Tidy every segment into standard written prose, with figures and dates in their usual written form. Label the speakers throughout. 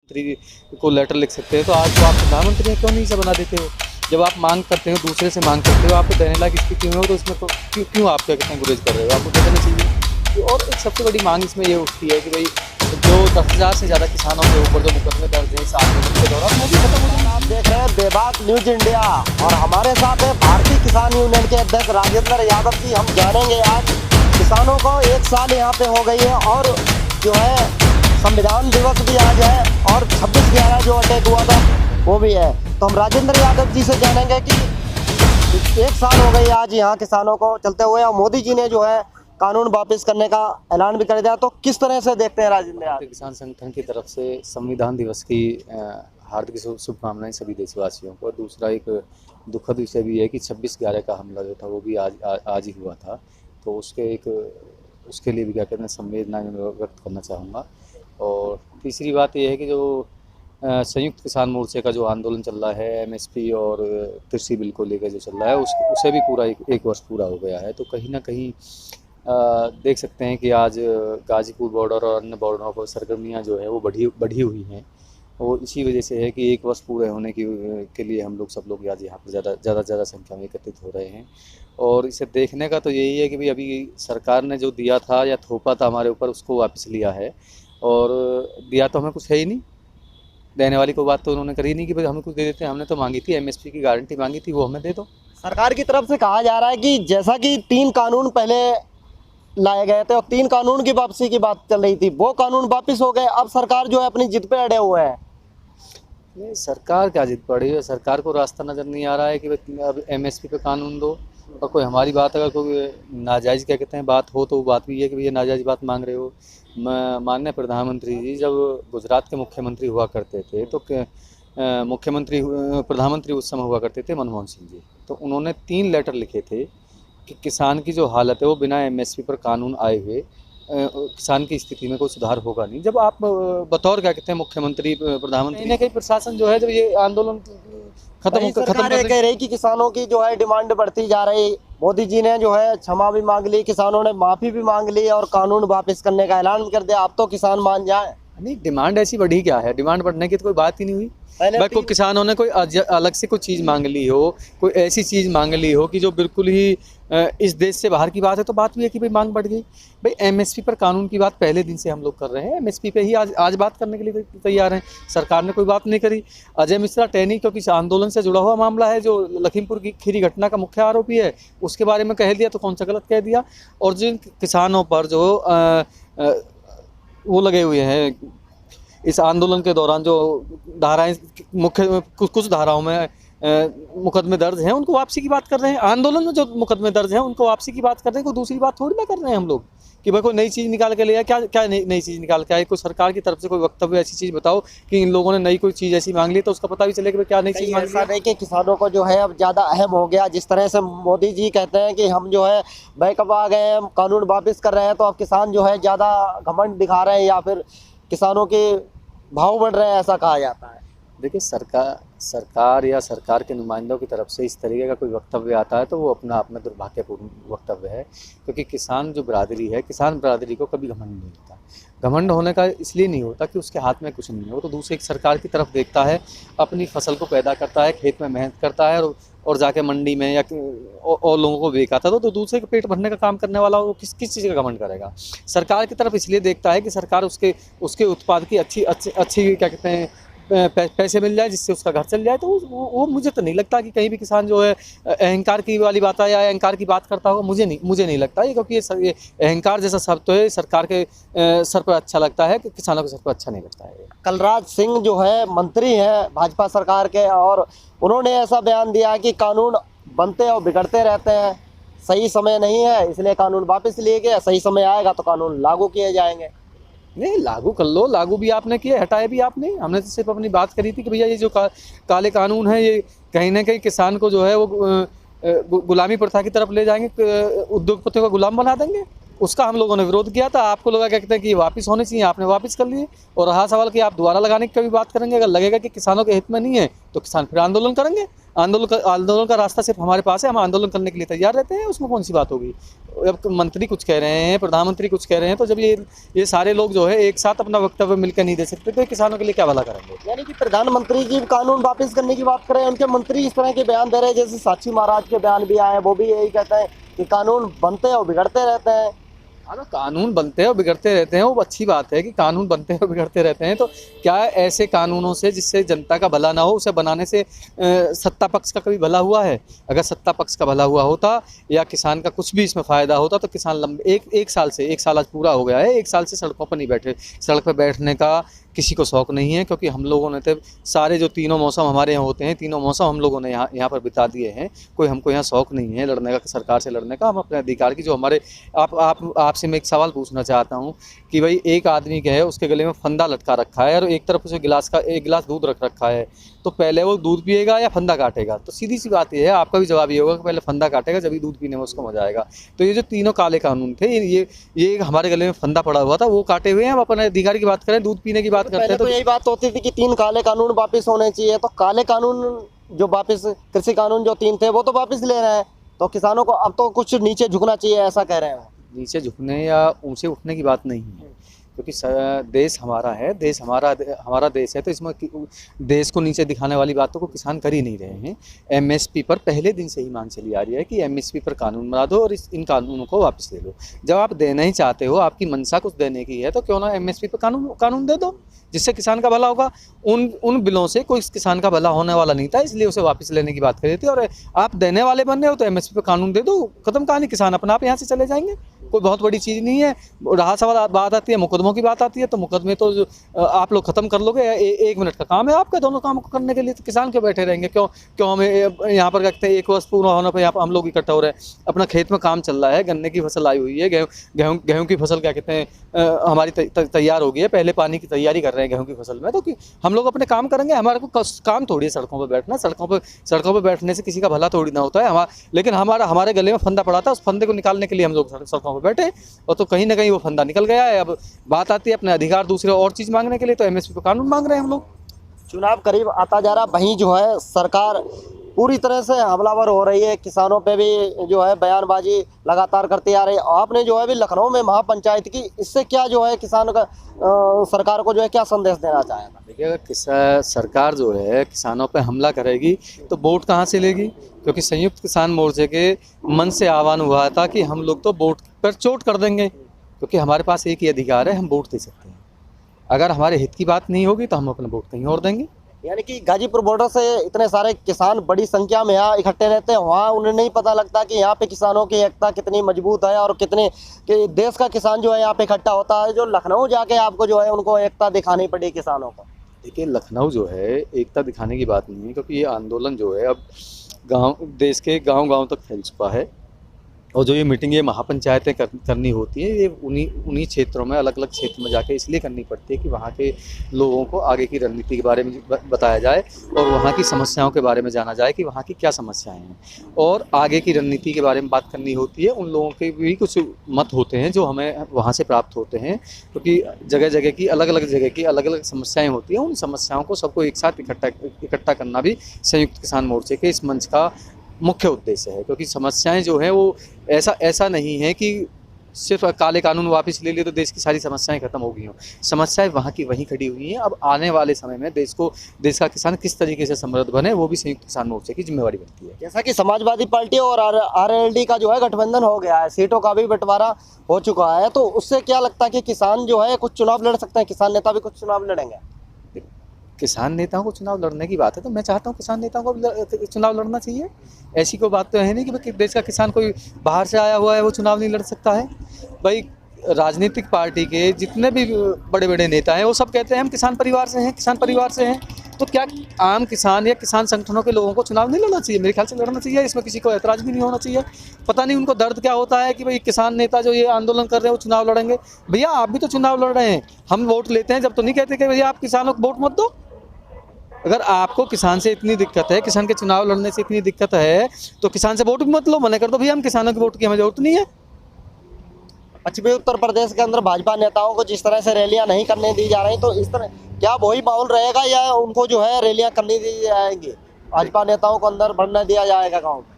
Speaker 1: प्रधानमंत्री को लेटर लिख सकते हैं, तो आज तो आप प्रधानमंत्री हैं, क्यों नहीं इसे बना देते हो? जब आप मांग करते हो, दूसरे से मांग करते हो, आपको देने लायक स्थिति में हो, तो इसमें तो क्यों आप क्या कहते हैं गुरेज कर रहे हो? आपको दे देना चाहिए। और एक सबसे बड़ी मांग इसमें ये उठती है कि भाई जो 10,000 से ज़्यादा किसानों के ऊपर जो मुकदमे दर्ज है इस आंदोलन के दौरान, वो भी खत्म हो जाए।
Speaker 2: आप देख रहे हैं बेबाक न्यूज इंडिया और हमारे साथ है भारतीय किसान यूनियन के अध्यक्ष राजेंद्र यादव जी। हम जानेंगे आज किसानों को 1 साल यहाँ पे हो गई है और जो है संविधान दिवस भी आज है और 26/11 जो अटैक हुआ था वो भी है। तो हम राजेंद्र यादव जी से जानेंगे कि 1 साल हो गई आज यहाँ किसानों को चलते हुए और मोदी जी ने जो है कानून वापस करने का ऐलान भी कर दिया, तो किस तरह से देखते हैं राजेंद्र यादव?
Speaker 1: किसान संगठन की तरफ से संविधान दिवस की हार्दिक शुभकामनाएं सभी देशवासियों को। दूसरा एक दुखद विषय भी है कि 26/11 का हमला जो था वो भी आज ही हुआ था, तो उसके लिए भी क्या कहते हैं संवेदनाएं व्यक्त करना चाहूँगा। और तीसरी बात ये है कि जो संयुक्त किसान मोर्चे का जो आंदोलन चल रहा है एमएसपी और कृषि बिल को लेकर जो चल रहा है उसे भी पूरा एक वर्ष पूरा हो गया है। तो कहीं ना कहीं देख सकते हैं कि आज गाजीपुर बॉर्डर और अन्य बॉर्डरों पर सरगर्मियाँ जो है वो बढ़ी हुई हैं, और इसी वजह से है कि 1 वर्ष पूरे होने के लिए हम लोग सब लोग आज यहाँ पर ज़्यादा संख्या में एकत्रित हो रहे हैं। और इसे देखने का तो यही है कि भाई अभी सरकार ने जो दिया था या थोपा था हमारे ऊपर उसको वापस लिया है, और दिया तो हमें कुछ है ही नहीं, देने वाली कोई बात तो उन्होंने करी नहीं कि भाई हमें कुछ दे देते हैं। हमने तो मांगी थी एमएसपी की गारंटी मांगी थी, वो हमें दे दो।
Speaker 2: सरकार की तरफ से कहा जा रहा है कि जैसा कि 3 कानून पहले लाए गए थे और 3 कानून की वापसी की बात चल रही थी, वो कानून वापस हो गए, अब सरकार जो है अपनी जिद पे अड़े हुए हैं।
Speaker 1: नहीं, सरकार क्या जिद पड़ी है? सरकार को रास्ता नज़र नहीं आ रहा है कि भाई अब एमएसपी पे कानून दो, और कोई हमारी बात अगर कोई नाजायज़ क्या कहते हैं बात हो तो वो बात भी है कि भैया नाजायज़ बात मांग रहे हो। माननीय प्रधानमंत्री जी जब गुजरात के मुख्यमंत्री हुआ करते थे तो प्रधानमंत्री उस समय हुआ करते थे मनमोहन सिंह जी, तो उन्होंने 3 लेटर लिखे थे कि किसान की जो हालत है वो बिना एमएसपी पर कानून आए हुए किसान की स्थिति में कोई सुधार होगा नहीं। जब आप बतौर क्या कहते हैं मुख्यमंत्री प्रधानमंत्री कहीं प्रशासन जो है जब ये आंदोलन खत्म
Speaker 2: कह रही कि किसानों की जो है डिमांड बढ़ती जा रही, मोदी जी ने जो है क्षमा भी मांग ली, किसानों ने माफी भी मांग ली और कानून वापस करने का ऐलान भी कर दिया। अब तो किसान मान जाए।
Speaker 1: नहीं, डिमांड ऐसी बढ़ी क्या है? डिमांड बढ़ने की तो कोई बात ही नहीं हुई। भाई कोई किसानों ने कोई अलग से कोई चीज़ मांग ली हो, कोई ऐसी चीज़ मांग ली हो कि जो बिल्कुल ही इस देश से बाहर की बात है, तो बात भी है कि भाई मांग बढ़ गई। भाई एमएसपी पर कानून की बात पहले दिन से हम लोग कर रहे हैं, एमएसपी पे ही आज बात करने के लिए तैयार हैं। सरकार ने कोई बात नहीं करी। अजय मिश्रा टहनी क्योंकि इस आंदोलन से जुड़ा हुआ मामला है, जो लखीमपुर की खीरी घटना का मुख्य आरोपी है, उसके बारे में कह दिया तो कौन सा गलत कह दिया। और जिन किसानों पर जो वो लगे हुए हैं इस आंदोलन के दौरान, जो धाराएं मुख्य कुछ धाराओं में मुकदमे दर्ज हैं, उनको वापसी की बात कर रहे हैं। आंदोलन में जो मुकदमे दर्ज हैं उनको वापसी की बात कर रहे हैं, कोई दूसरी बात थोड़ी ना कर रहे हैं हम लोग कि भाई कोई नई चीज़ निकाल के ले आया। क्या नई चीज़ निकाल के आए? कोई सरकार की तरफ से कोई वक्तव्य ऐसी चीज़ बताओ कि इन लोगों ने नई कोई चीज़ ऐसी मांग ली तो उसका पता भी चले कि क्या नई चीज़ मांग ली।
Speaker 2: कि किसानों को जो है अब ज़्यादा अहम हो गया, जिस तरह से मोदी जी कहते हैं कि हम जो है बैकअप आ गए हैं, कानून वापस कर रहे हैं, तो अब किसान जो है ज़्यादा घमंड दिखा रहे हैं या फिर किसानों के भाव बढ़ रहे हैं, ऐसा कहा जाता है।
Speaker 1: देखिए, सरकार या सरकार के नुमाइंदों की तरफ से इस तरीके का कोई वक्तव्य आता है तो वो अपना आप में दुर्भाग्यपूर्ण वक्तव्य है, क्योंकि किसान जो बिरादरी है, किसान बिरादरी को कभी घमंड नहीं होता। घमंड होने का इसलिए नहीं होता कि उसके हाथ में कुछ नहीं है, वो तो दूसरे सरकार की तरफ देखता है, अपनी फसल को पैदा करता है, खेत में मेहनत करता है और जाके मंडी में या और लोगों को बेचता था, तो दूसरे के पेट भरने का काम करने वाला वो किस चीज़ का घमंड करेगा? सरकार की तरफ इसलिए देखता है कि सरकार उसके उत्पाद की अच्छी क्या कहते हैं पैसे मिल जाए, जिससे उसका घर चल जाए। तो वो मुझे तो नहीं लगता कि कहीं भी किसान जो है अहंकार की वाली बात है या अहंकार की बात करता होगा। मुझे नहीं लगता ये, क्योंकि ये अहंकार जैसा शब्द तो है सरकार के सर पर अच्छा लगता है, कि किसानों के सर पर अच्छा नहीं लगता है।
Speaker 2: कलराज सिंह जो है मंत्री हैं भाजपा सरकार के, और उन्होंने ऐसा बयान दिया कि कानून बनते और बिगड़ते रहते हैं, सही समय नहीं है इसलिए कानून वापस लिए गए, सही समय आएगा तो कानून लागू किए जाएंगे।
Speaker 1: नहीं, लागू कर लो, लागू भी आपने किए, हटाए भी आपने। हमने तो सिर्फ अपनी बात करी थी कि भैया ये जो काले कानून है ये कहीं ना कहीं किसान को जो है वो गुलामी प्रथा की तरफ ले जाएंगे, उद्योगपतियों का गुलाम बना देंगे। उसका हम लोगों ने विरोध किया था। आपको लगा क्या कहते हैं कि वापस होने चाहिए, आपने वापस कर लिए। और रहा सवाल कि आप दोबारा लगाने की कभी बात करेंगे, अगर लगेगा कि किसानों के हित में नहीं है तो किसान फिर आंदोलन करेंगे। आंदोलन का रास्ता सिर्फ हमारे पास है, हम आंदोलन करने के लिए तैयार रहते हैं, उसमें कौन सी बात होगी। अब मंत्री कुछ कह रहे हैं, प्रधानमंत्री कुछ कह रहे हैं, तो जब ये सारे लोग जो है एक साथ अपना वक्तव्य मिलकर नहीं दे सकते तो ये किसानों के लिए क्या भला करेंगे।
Speaker 2: यानी कि प्रधानमंत्री जी कानून वापस करने की बात करें, उनके मंत्री इस तरह के बयान दे रहे हैं, जैसे साक्षी महाराज के बयान भी आए हैं, वो भी यही कहते हैं कि कानून बनते हैं और बिगड़ते रहते हैं।
Speaker 1: अगर कानून बनते हैं और बिगड़ते रहते हैं, वो अच्छी बात है कि कानून बनते हैं और बिगड़ते रहते हैं, तो क्या ऐसे कानूनों से जिससे जनता का भला ना हो, उसे बनाने से सत्ता पक्ष का कभी भला हुआ है? अगर सत्ता पक्ष का भला हुआ होता या किसान का कुछ भी इसमें फ़ायदा होता तो किसान लंबे एक साल आज पूरा हो गया है, 1 साल से सड़कों पर नहीं बैठे। सड़क पर बैठने का किसी को शौक़ नहीं है, क्योंकि हम लोगों ने तो सारे जो तीनों मौसम हमारे यहाँ होते हैं, तीनों मौसम हम लोगों ने यहाँ पर बिता दिए हैं। कोई हमको यहाँ शौक़ नहीं है लड़ने का, सरकार से लड़ने का। हम अपने अधिकार की जो हमारे आपसे मैं एक सवाल पूछना चाहता हूँ कि भाई एक आदमी के है, उसके गले में फंदा लटका रखा है और एक तरफ उसे एक गिलास दूध रख रखा है, तो पहले वो दूध पिएगा या फंदा काटेगा? तो सीधी सी बात ये है, आपका भी जवाब ये होगा कि पहले फंदा काटेगा, जब ही दूध पीने में उसको मजा आएगा। तो ये जो तीनों काले कानून थे, ये हमारे गले में फंदा पड़ा हुआ था, वो काटे हुए हैं। हम अपने अधिकार की बात करें, दूध पीने की बात करते हैं,
Speaker 2: तो यही बात होती थी कि 3 काले कानून वापस होने चाहिए, तो काले कानून जो वापस, कृषि कानून जो 3 थे वो तो वापस ले रहे हैं, तो किसानों को अब तो कुछ नीचे झुकना चाहिए, ऐसा कह रहे हैं।
Speaker 1: नीचे झुकने या ऊंचे उठने की बात नहीं है, क्योंकि देश हमारा है, देश हमारा देश है, तो इसमें देश को नीचे दिखाने वाली बातों को किसान कर ही नहीं रहे हैं। एमएसपी पर पहले दिन से ही मांग चली आ रही है कि एमएसपी पर कानून बना दो और इन कानूनों को वापस ले लो। जब आप देना ही चाहते हो, आपकी मंशा कुछ देने की है, तो क्यों ना एमएसपी पर कानून दे दो, जिससे किसान का भला होगा। उन बिलों से कोई किसान का भला होने वाला नहीं था, इसलिए उसे वापस लेने की बात करी थी। और आप देने वाले बन रहे हो तो एमएसपी पर कानून दे दो, खत्म कहानी, किसान अपना आप यहाँ से चले जाएंगे। कोई बहुत बड़ी चीज़ नहीं है। रहा सवाल बात आती है मुकदमों की, बात आती है तो मुकदमे तो आप लोग ख़त्म कर लोगे, 1 मिनट का काम है आपका दोनों काम को करने के लिए, तो किसान क्यों बैठे रहेंगे? क्यों हमें यहाँ पर रखते हैं? 1 वर्ष पूरा होने पर यहाँ पर हम लोग इकट्ठा हो रहे हैं, अपना खेत में काम चल रहा है, गन्ने की फसल आई हुई है, गेहूँ की फसल क्या कहते हैं हमारी तैयार हो गई है, पहले पानी की तैयारी कर रहे हैं गेहूँ की फसल में, तो कि हम लोग अपने काम करेंगे। हमारे को काम थोड़ी है सड़कों पर बैठना, सड़कों पर बैठने से किसी का भला थोड़ी ना होता है। लेकिन हमारे गले में फंदा पड़ा था, उस फंदे को निकालने के लिए हम लोग सड़कों पर बैठे, और तो कहीं ना कहीं वो फंदा निकल गया है। अब बात आती है अपने अधिकार दूसरे और चीज़ मांगने के लिए, तो एमएसपी पर कानून मांग रहे हैं हम लोग।
Speaker 2: चुनाव करीब आता जा रहा, वहीं जो है सरकार पूरी तरह से हमलावर हो रही है, किसानों पे भी जो है बयानबाजी लगातार करती आ रही है। आपने जो है अभी लखनऊ में महापंचायत की, इससे क्या जो है किसानों का सरकार को जो है क्या संदेश देना चाहेगा?
Speaker 1: देखिए, अगर सरकार जो है किसानों पे हमला करेगी तो वोट कहाँ से लेगी? क्योंकि संयुक्त किसान मोर्चे के मन से आह्वान हुआ था कि हम लोग तो वोट पर चोट कर देंगे, क्योंकि हमारे पास एक ही अधिकार है, हम वोट दे सकते हैं। अगर हमारे हित की बात नहीं होगी तो हम अपना वोट कहीं और देंगे।
Speaker 2: यानी कि गाजीपुर बॉर्डर से इतने सारे किसान बड़ी संख्या में यहाँ इकट्ठे रहते हैं, वहाँ उन्हें नहीं पता लगता कि यहाँ पे किसानों की एकता कितनी मजबूत है और कितने कि देश का किसान जो है यहाँ पे इकट्ठा होता है। जो लखनऊ जाके आपको जो है उनको एकता दिखानी पड़ी किसानों को।
Speaker 1: देखिए, लखनऊ जो है एकता दिखाने की बात नहीं है, क्योंकि ये आंदोलन जो है अब देश के गांव तक फैल चुका है। और जो ये मीटिंग, ये महापंचायतें करनी होती है, ये उन्हीं क्षेत्रों में, अलग अलग क्षेत्र में जाके इसलिए करनी पड़ती है कि वहाँ के लोगों को आगे की रणनीति के बारे में बताया जाए और वहाँ की समस्याओं के बारे में जाना जाए कि वहाँ की क्या समस्याएं हैं, और आगे की रणनीति के बारे में बात करनी होती है। उन लोगों के भी कुछ मत होते हैं जो हमें वहाँ से प्राप्त होते हैं, क्योंकि जगह जगह की अलग अलग समस्याएँ होती हैं। उन समस्याओं को सबको एक साथ इकट्ठा करना भी संयुक्त किसान मोर्चे के इस मंच का मुख्य उद्देश्य है। क्योंकि समस्याएं जो हैं वो ऐसा नहीं है कि सिर्फ काले कानून वापस ले लिए तो देश की सारी समस्याएं खत्म हो गई हों। समस्याएं वहाँ की वहीं खड़ी हुई हैं। अब आने वाले समय में देश का किसान किस तरीके से समृद्ध बने, वो भी संयुक्त किसान मोर्चे की जिम्मेवारी बनती है।
Speaker 2: जैसा कि समाजवादी पार्टी और आरएलडी का जो है गठबंधन हो गया है, सीटों का भी बंटवारा हो चुका है, तो उससे क्या लगता है कि किसान जो है कुछ चुनाव लड़ सकते हैं, किसान नेता भी कुछ चुनाव लड़ेंगे?
Speaker 1: किसान नेताओं को चुनाव लड़ने की बात है तो मैं चाहता हूँ किसान नेताओं को चुनाव लड़ना चाहिए। ऐसी कोई बात तो है नहीं कि देश का किसान कोई बाहर से आया हुआ है वो चुनाव नहीं लड़ सकता है। भाई, राजनीतिक पार्टी के जितने भी बड़े बड़े नेता हैं वो सब कहते हैं हम किसान परिवार से हैं, तो क्या आम किसान या किसान संगठनों के लोगों को चुनाव नहीं लड़ना चाहिए? मेरे ख्याल से लड़ना चाहिए, इसमें किसी को ऐतराज़ भी नहीं होना चाहिए। पता नहीं उनको दर्द क्या होता है कि भाई किसान नेता जो ये आंदोलन कर रहे हैं वो चुनाव लड़ेंगे। भैया, आप भी तो चुनाव लड़ रहे हैं, हम वोट लेते हैं जब तो नहीं कहते कि भैया आप किसानों को वोट मत दो। अगर आपको किसान से इतनी दिक्कत है, किसान के चुनाव लड़ने से इतनी दिक्कत है, तो किसान से वोट भी मत लो, मना कर दो भैया हम किसानों की वोट की हमें जरूरत नहीं है।
Speaker 2: पश्चिमी उत्तर प्रदेश के अंदर भाजपा नेताओं को जिस तरह से रैलियां नहीं करने दी जा रही, तो इस तरह क्या वही माहौल रहेगा या उनको जो है रैलियां करनी दी जाएंगी? भाजपा नेताओं को अंदर बढ़ने दिया जाएगा गाँव में?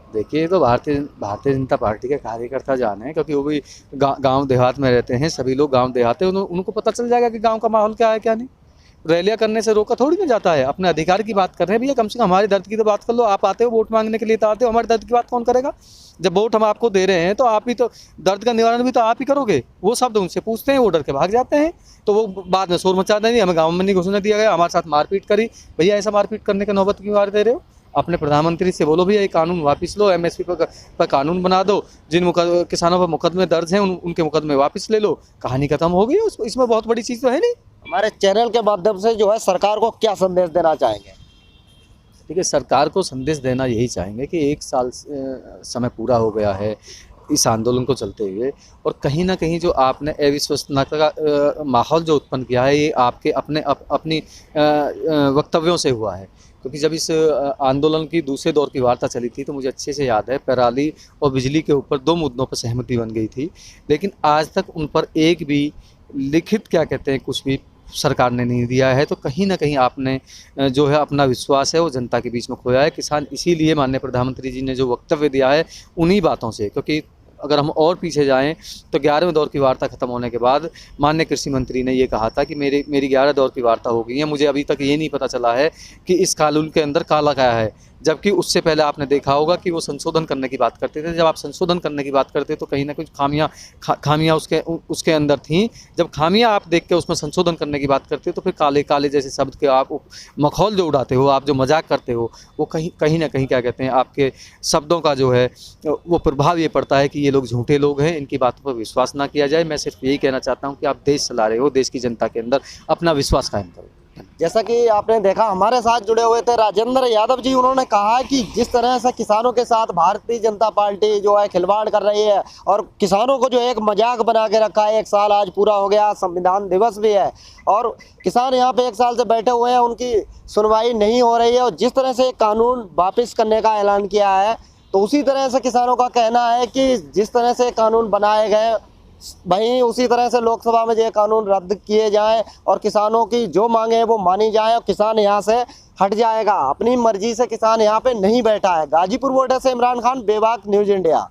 Speaker 1: देखिए, ये तो भारतीय जनता पार्टी के कार्यकर्ता जाने, क्योंकि वो भी गांव देहात में रहते हैं, सभी लोग गांव देहात हैं, उनको पता चल जाएगा कि गांव का माहौल क्या है क्या नहीं। रैलियां करने से रोका थोड़ी ना जाता है। अपने अधिकार की बात कर रहे हैं भैया, कम से कम हमारे दर्द की तो बात कर लो। आप आते हो वोट मांगने के लिए तो आते हो, हमारे दर्द की बात कौन करेगा? जब वोट हम आपको दे रहे हैं तो आप ही तो दर्द का निवारण भी तो आप ही करोगे। वो शब्द उनसे पूछते हैं, वो डर के भाग जाते हैं, तो वो बाद में शोर मचा देंगे, हमें गाँव में नहीं घुसने दिया गया, हमारे साथ मारपीट करी। भैया, ऐसा मारपीट करने का नौबत क्यों आ दे रहे हो? अपने प्रधानमंत्री से बोलो भैया, ये कानून वापस लो, एमएसपी पर कानून बना दो, जिन किसानों पर मुकदमे दर्ज हैं उनके मुकदमे वापस ले लो, कहानी खत्म हो गई। इसमें बहुत बड़ी चीज़ तो है नहीं।
Speaker 2: हमारे चैनल के माध्यम से जो है सरकार को क्या संदेश देना चाहेंगे?
Speaker 1: देखिए, सरकार को संदेश देना यही चाहेंगे कि 1 साल समय पूरा हो गया है इस आंदोलन को चलते हुए, और कहीं ना कहीं जो आपने अविश्वसनीयता का माहौल जो उत्पन्न किया है, ये आपके अपनी वक्तव्यों से हुआ है। क्योंकि जब इस आंदोलन की दूसरे दौर की वार्ता चली थी तो मुझे अच्छे से याद है, पराली और बिजली के ऊपर 2 मुद्दों पर सहमति बन गई थी, लेकिन आज तक उन पर एक भी लिखित क्या कहते हैं कुछ भी सरकार ने नहीं दिया है। तो कहीं ना कहीं आपने जो है अपना विश्वास है वो जनता के बीच में खोया है। किसान इसीलिए माननीय प्रधानमंत्री जी ने जो वक्तव्य दिया है उन्हीं बातों से, क्योंकि अगर हम और पीछे जाएं तो 11वें दौर की वार्ता खत्म होने के बाद माननीय कृषि मंत्री ने ये कहा था कि मेरी 11 दौर की वार्ता हो गई है, मुझे अभी तक ये नहीं पता चला है कि इस कानून के अंदर काला क्या है। जबकि उससे पहले आपने देखा होगा कि वो संशोधन करने की बात करते थे। जब आप संशोधन करने की बात करते तो कहीं ना कुछ खामियां उसके अंदर थीं। जब खामियां आप देख के उसमें संशोधन करने की बात करते तो फिर काले काले जैसे शब्द के आप मखौल जो उड़ाते हो, आप जो मजाक करते हो, वो कहीं ना कहीं क्या कहते हैं आपके शब्दों का जो है वो प्रभाव ये पड़ता है कि ये लोग झूठे लोग हैं, इनकी बातों पर विश्वास ना किया जाए। मैं सिर्फ यही कहना चाहता हूँ कि आप देश चला रहे हो, देश की जनता के अंदर अपना विश्वास कायम करो।
Speaker 2: जैसा कि आपने देखा, हमारे साथ जुड़े हुए थे राजेंद्र यादव जी। उन्होंने कहा कि जिस तरह से किसानों के साथ भारतीय जनता पार्टी जो है खिलवाड़ कर रही है और किसानों को जो एक मजाक बना के रखा है। 1 साल आज पूरा हो गया, संविधान दिवस भी है और किसान यहाँ पे 1 साल से बैठे हुए हैं, उनकी सुनवाई नहीं हो रही है। और जिस तरह से कानून वापस करने का ऐलान किया है, तो उसी तरह से किसानों का कहना है कि जिस तरह से कानून बनाए गए वहीं उसी तरह से लोकसभा में ये कानून रद्द किए जाएं और किसानों की जो मांगे हैं वो मानी जाएं और किसान यहाँ से हट जाएगा। अपनी मर्जी से किसान यहाँ पे नहीं बैठा है। गाजीपुर बॉर्डर से इमरान खान, बेबाक न्यूज़ इंडिया।